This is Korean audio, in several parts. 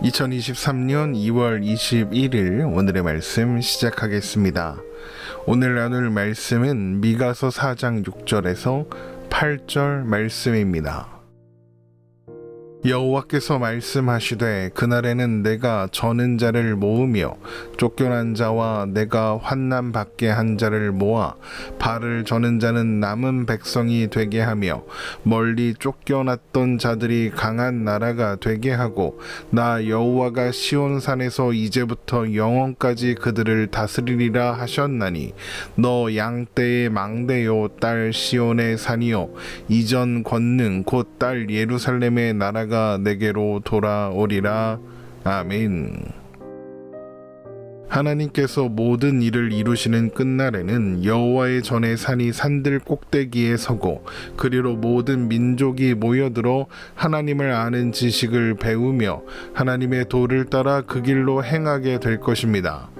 2023년 2월 21일 오늘의 말씀 시작하겠습니다. 오늘 나눌 말씀은 미가서 4장 6절에서 8절 말씀입니다. 여호와께서 말씀하시되 그날에는 내가 저는 자를 모으며 쫓겨난 자와 내가 환난 받게 한 자를 모아 발을 저는 자는 남은 백성이 되게 하며 멀리 쫓겨났던 자들이 강한 나라가 되게 하고 나 여호와가 시온산에서 이제부터 영원까지 그들을 다스리리라 하셨나니 너 양떼의 망대요 딸 시온의 산이요 이전 권능 곧 딸 예루살렘의 나라가 내게로 돌아오리라. 아멘. 하나님께서 모든 일을 이루시는 끝날에는 여호와의 전에 산이 산들 꼭대기에 서고 그리로 모든 민족이 모여들어 하나님을 아는 지식을 배우며 하나님의 도를 따라 그 길로 행하게 될 것입니다.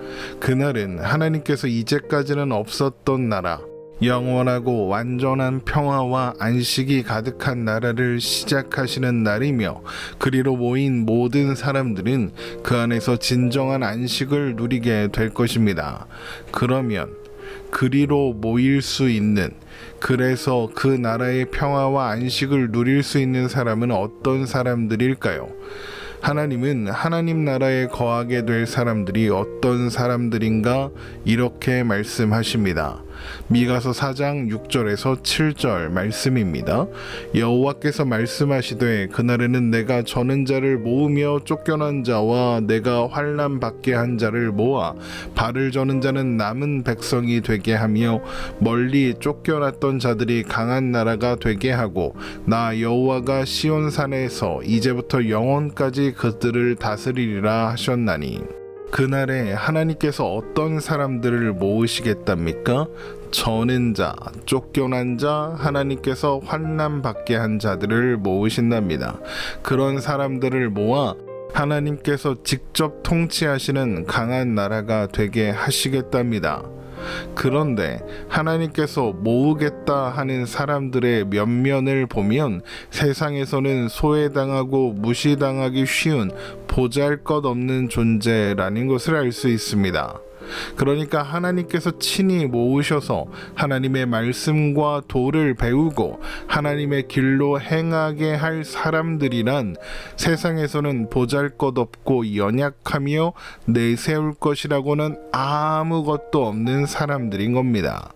그날은 하나님께서 이제까지는 없었던 나라, 영원하고 완전한 평화와 안식이 가득한 나라를 시작하시는 날이며 그리로 모인 모든 사람들은 그 안에서 진정한 안식을 누리게 될 것입니다. 그러면 그리로 모일 수 있는, 그래서 그 나라의 평화와 안식을 누릴 수 있는 사람은 어떤 사람들일까요? 하나님은 하나님 나라에 거하게 될 사람들이 어떤 사람들인가 이렇게 말씀하십니다. 미가서 4장 6절에서 7절 말씀입니다. 여호와께서 말씀하시되 그날에는 내가 저는 자를 모으며 쫓겨난 자와 내가 환난 받게 한 자를 모아 발을 저는 자는 남은 백성이 되게 하며 멀리 쫓겨났던 자들이 강한 나라가 되게 하고 나 여호와가 시온산에서 이제부터 영원까지 그들을 다스리리라 하셨나니 그날에 하나님께서 어떤 사람들을 모으시겠답니까? 저는 자, 쫓겨난 자, 하나님께서 환난 받게 한 자들을 모으신답니다. 그런 사람들을 모아 하나님께서 직접 통치하시는 강한 나라가 되게 하시겠답니다. 그런데 하나님께서 모으겠다 하는 사람들의 면면을 보면 세상에서는 소외당하고 무시당하기 쉬운 보잘것없는 존재라는 것을 알 수 있습니다. 그러니까 하나님께서 친히 모으셔서 하나님의 말씀과 도를 배우고 하나님의 길로 행하게 할 사람들이란 세상에서는 보잘것없고 연약하며 내세울 것이라고는 아무것도 없는 사람들인 겁니다.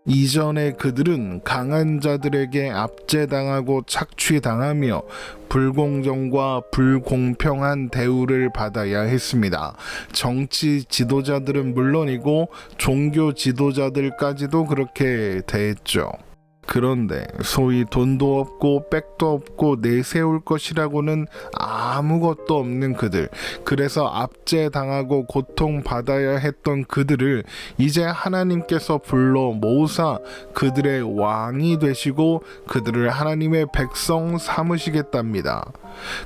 이전에 그들은 강한 자들에게 압제당하고 착취당하며 불공정과 불공평한 대우를 받아야 했습니다. 정치 지도자들은 물론이고 종교 지도자들까지도 그렇게 대했죠. 그런데 소위 돈도 없고 백도 없고 내세울 것이라고는 아무것도 없는 그들, 그래서 압제당하고 고통받아야 했던 그들을 이제 하나님께서 불러 모으사 그들의 왕이 되시고 그들을 하나님의 백성 삼으시겠답니다.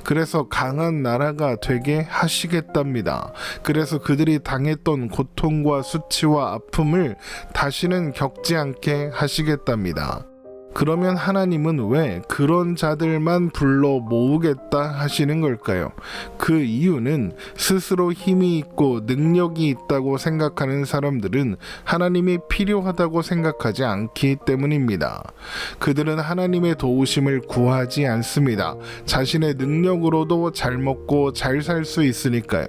그래서 강한 나라가 되게 하시겠답니다. 그래서 그들이 당했던 고통과 수치와 아픔을 다시는 겪지 않게 하시겠답니다. 그러면 하나님은 왜 그런 자들만 불러 모으겠다 하시는 걸까요? 그 이유는 스스로 힘이 있고 능력이 있다고 생각하는 사람들은 하나님이 필요하다고 생각하지 않기 때문입니다. 그들은 하나님의 도우심을 구하지 않습니다. 자신의 능력으로도 잘 먹고 잘 살 수 있으니까요.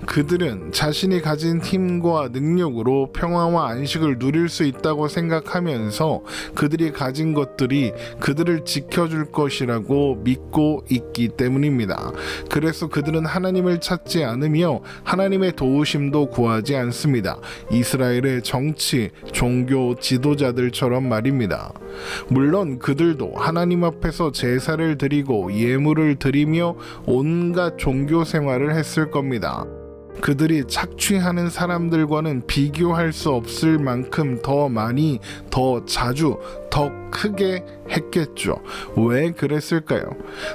그들은 자신이 가진 힘과 능력으로 평화와 안식을 누릴 수 있다고 생각하면서 그들이 가진 것들이 그들을 지켜줄 것이라고 믿고 있기 때문입니다. 그래서 그들은 하나님을 찾지 않으며 하나님의 도우심도 구하지 않습니다. 이스라엘의 정치, 종교 지도자들처럼 말입니다. 물론 그들도 하나님 앞에서 제사를 드리고 예물을 드리며 온갖 종교 생활을 했을 겁니다. 그들이 착취하는 사람들과는 비교할 수 없을 만큼 더 많이, 더 자주, 더 크게 했겠죠. 왜 그랬을까요?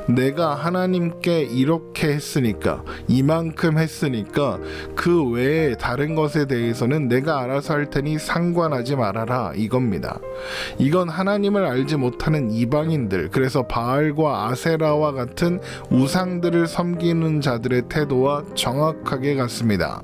내가 하나님께 이렇게 했으니까, 이만큼 했으니까 그 외에 다른 것에 대해서는 내가 알아서 할 테니 상관하지 말아라, 이겁니다. 이건 하나님을 알지 못하는 이방인들, 그래서 바알과 아세라와 같은 우상들을 섬기는 자들의 태도와 정확하게 같습니다.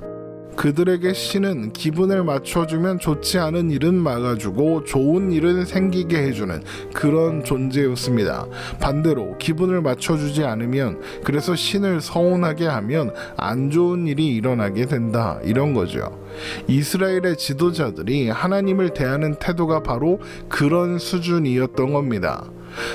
그들에게 신은 기분을 맞춰주면 좋지 않은 일은 막아주고 좋은 일은 생기게 해주는 그런 존재였습니다. 반대로 기분을 맞춰주지 않으면, 그래서 신을 서운하게 하면 안 좋은 일이 일어나게 된다, 이런 거죠. 이스라엘의 지도자들이 하나님을 대하는 태도가 바로 그런 수준이었던 겁니다.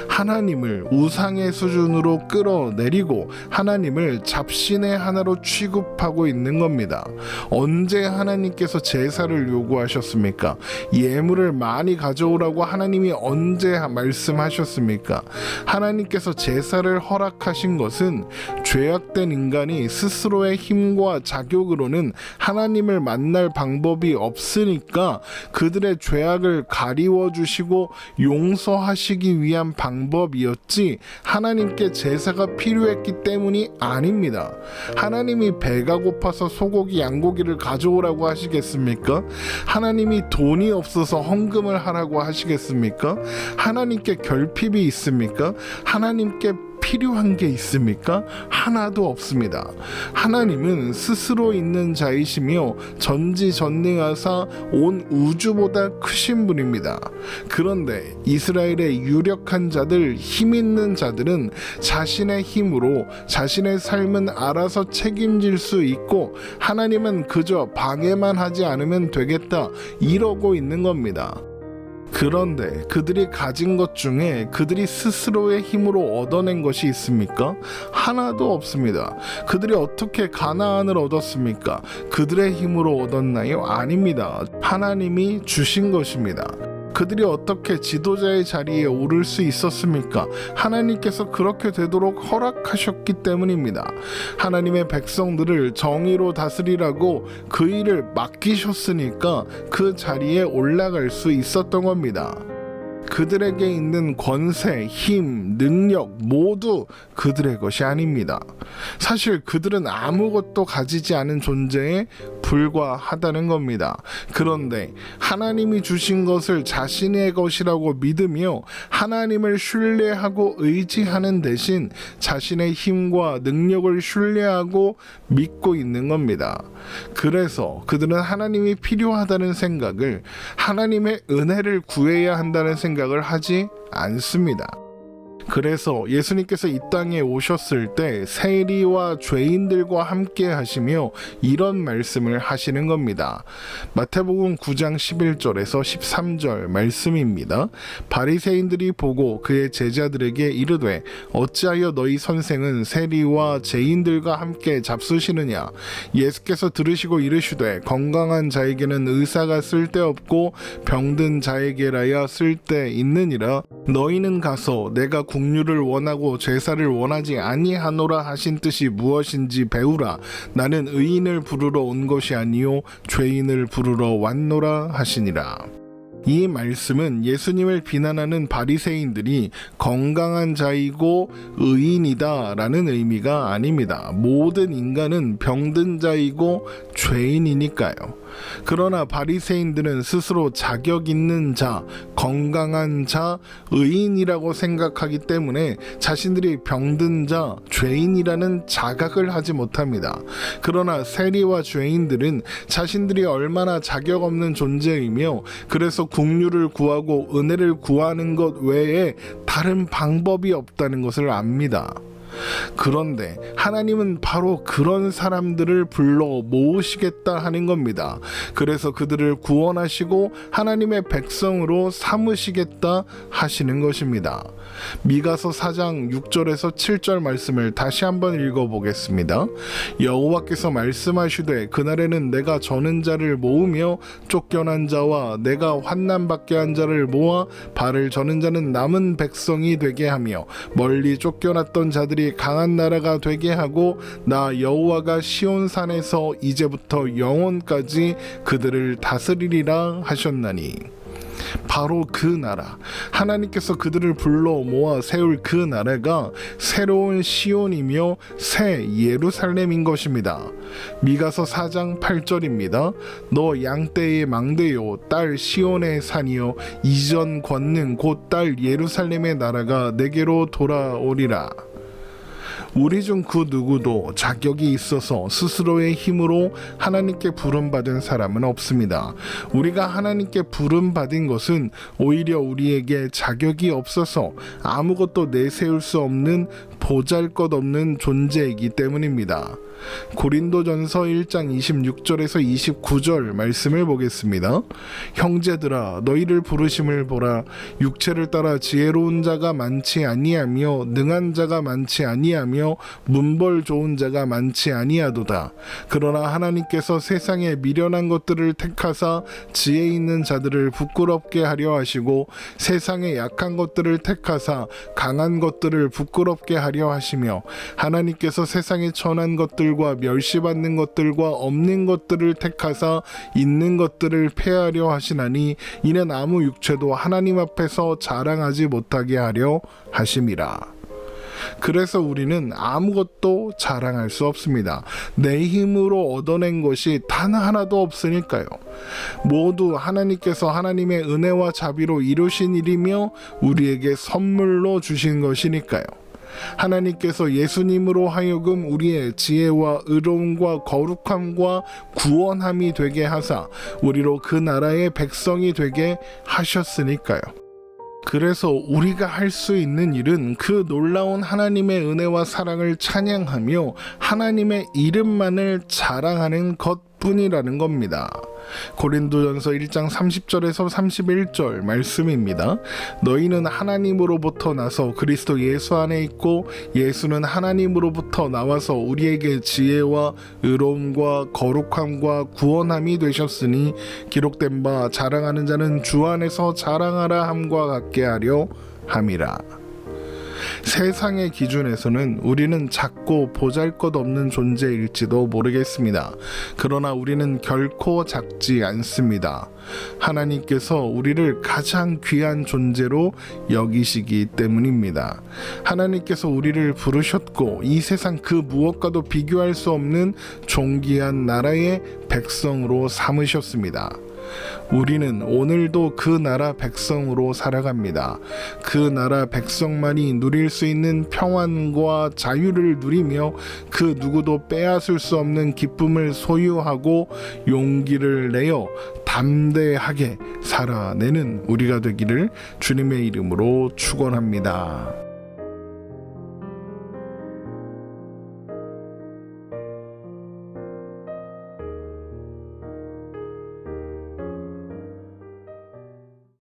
하나님을 우상의 수준으로 끌어내리고 하나님을 잡신의 하나로 취급하고 있는 겁니다. 언제 하나님께서 제사를 요구하셨습니까? 예물을 많이 가져오라고 하나님이 언제 말씀하셨습니까? 하나님께서 제사를 허락하신 것은 죄악된 인간이 스스로의 힘과 자격으로는 하나님을 만날 방법이 없으니까 그들의 죄악을 가리워 주시고 용서하시기 위한 방법이었지, 하나님께 제사가 필요했기 때문이 아닙니다. 하나님이 배가 고파서 소고기 양고기를 가져오라고 하시겠습니까? 하나님이 돈이 없어서 헌금을 하라고 하시겠습니까? 하나님께 결핍이 있습니까? 하나님께 필요한 게 있습니까? 하나도 없습니다. 하나님은 스스로 있는 자이시며 전지전능하사 온 우주보다 크신 분입니다. 그런데 이스라엘의 유력한 자들, 힘 있는 자들은 자신의 힘으로 자신의 삶은 알아서 책임질 수 있고 하나님은 그저 방해만 하지 않으면 되겠다, 이러고 있는 겁니다. 그런데 그들이 가진 것 중에 그들이 스스로의 힘으로 얻어낸 것이 있습니까? 하나도 없습니다. 그들이 어떻게 가나안을 얻었습니까? 그들의 힘으로 얻었나요? 아닙니다. 하나님이 주신 것입니다. 그들이 어떻게 지도자의 자리에 오를 수 있었습니까? 하나님께서 그렇게 되도록 허락하셨기 때문입니다. 하나님의 백성들을 정의로 다스리라고 그 일을 맡기셨으니까 그 자리에 올라갈 수 있었던 겁니다. 그들에게 있는 권세, 힘, 능력 모두 그들의 것이 아닙니다. 사실 그들은 아무것도 가지지 않은 존재에 불과하다는 겁니다. 그런데 하나님이 주신 것을 자신의 것이라고 믿으며 하나님을 신뢰하고 의지하는 대신 자신의 힘과 능력을 신뢰하고 믿고 있는 겁니다. 그래서 그들은 하나님이 필요하다는 생각을, 하나님의 은혜를 구해야 한다는 생각을 하지 않습니다. 그래서 예수님께서 이 땅에 오셨을 때 세리와 죄인들과 함께 하시며 이런 말씀을 하시는 겁니다. 마태복음 9장 11절에서 13절 말씀입니다. 바리새인들이 보고 그의 제자들에게 이르되 어찌하여 너희 선생은 세리와 죄인들과 함께 잡수시느냐? 예수께서 들으시고 이르시되 건강한 자에게는 의사가 쓸데없고 병든 자에게라야 쓸데있느니라. 너희는 가서 내가 국류를 원하고 제사를 원하지 아니하노라 하신 뜻이 무엇인지 배우라. 나는 의인을 부르러 온 것이 아니요 죄인을 부르러 왔노라 하시니라. 이 말씀은 예수님을 비난하는 바리새인들이 건강한 자이고 의인이다 라는 의미가 아닙니다. 모든 인간은 병든 자이고 죄인이니까요. 그러나 바리새인들은 스스로 자격 있는 자, 건강한 자, 의인이라고 생각하기 때문에 자신들이 병든 자, 죄인이라는 자각을 하지 못합니다. 그러나 세리와 죄인들은 자신들이 얼마나 자격 없는 존재이며 그래서 국류를 구하고 은혜를 구하는 것 외에 다른 방법이 없다는 것을 압니다. 그런데 하나님은 바로 그런 사람들을 불러 모으시겠다 하는 겁니다. 그래서 그들을 구원하시고 하나님의 백성으로 삼으시겠다 하시는 것입니다. 미가서 4장 6절에서 7절 말씀을 다시 한번 읽어보겠습니다. 여호와께서 말씀하시되 그날에는 내가 저는 자를 모으며 쫓겨난 자와 내가 환난받게 한 자를 모아 발을 저는 자는 남은 백성이 되게 하며 멀리 쫓겨났던 자들이 강한 나라가 되게 하고 나 여호와가 시온산에서 이제부터 영원까지 그들을 다스리리라 하셨나니. 바로 그 나라, 하나님께서 그들을 불러 모아 세울 그 나라가 새로운 시온이며 새 예루살렘인 것입니다. 미가서 4장 8절입니다. 너 양떼의 망대요 딸 시온의 산이요 이전 권능 곧 딸 예루살렘의 나라가 내게로 돌아오리라. 우리 중 그 누구도 자격이 있어서 스스로의 힘으로 하나님께 부름받은 사람은 없습니다. 우리가 하나님께 부름받은 것은 오히려 우리에게 자격이 없어서 아무것도 내세울 수 없는 보잘것없는 존재이기 때문입니다. 고린도전서 1장 26절에서 29절 말씀을 보겠습니다. 형제들아 너희를 부르심을 보라. 육체를 따라 지혜로운 자가 많지 아니하며 능한 자가 많지 아니하며 문벌 좋은 자가 많지 아니하도다. 그러나 하나님께서 세상에 미련한 것들을 택하사 지혜 있는 자들을 부끄럽게 하려 하시고 세상에 약한 것들을 택하사 강한 것들을 부끄럽게 하려 하시며 하나님께서 세상에 천한 것들과 멸시받는 것들과 없는 것들을 택하사 있는 것들을 폐하려 하시나니 이는 아무 육체도 하나님 앞에서 자랑하지 못하게 하려 하심이라. 그래서 우리는 아무것도 자랑할 수 없습니다. 내 힘으로 얻어낸 것이 단 하나도 없으니까요. 모두 하나님께서 하나님의 은혜와 자비로 이루신 일이며 우리에게 선물로 주신 것이니까요. 하나님께서 예수님으로 하여금 우리의 지혜와 의로움과 거룩함과 구원함이 되게 하사 우리로 그 나라의 백성이 되게 하셨으니까요. 그래서 우리가 할 수 있는 일은 그 놀라운 하나님의 은혜와 사랑을 찬양하며 하나님의 이름만을 자랑하는 것뿐이라는 겁니다. 고린도전서 1장 30절에서 31절 말씀입니다. 너희는 하나님으로부터 나서 그리스도 예수 안에 있고 예수는 하나님으로부터 나와서 우리에게 지혜와 의로움과 거룩함과 구원함이 되셨으니 기록된 바 자랑하는 자는 주 안에서 자랑하라 함과 같게 하려 함이라. 세상의 기준에서는 우리는 작고 보잘것없는 존재일지도 모르겠습니다. 그러나 우리는 결코 작지 않습니다. 하나님께서 우리를 가장 귀한 존재로 여기시기 때문입니다. 하나님께서 우리를 부르셨고 이 세상 그 무엇과도 비교할 수 없는 존귀한 나라의 백성으로 삼으셨습니다. 우리는 오늘도 그 나라 백성으로 살아갑니다. 그 나라 백성만이 누릴 수 있는 평안과 자유를 누리며 그 누구도 빼앗을 수 없는 기쁨을 소유하고 용기를 내어 담대하게 살아내는 우리가 되기를 주님의 이름으로 축원합니다.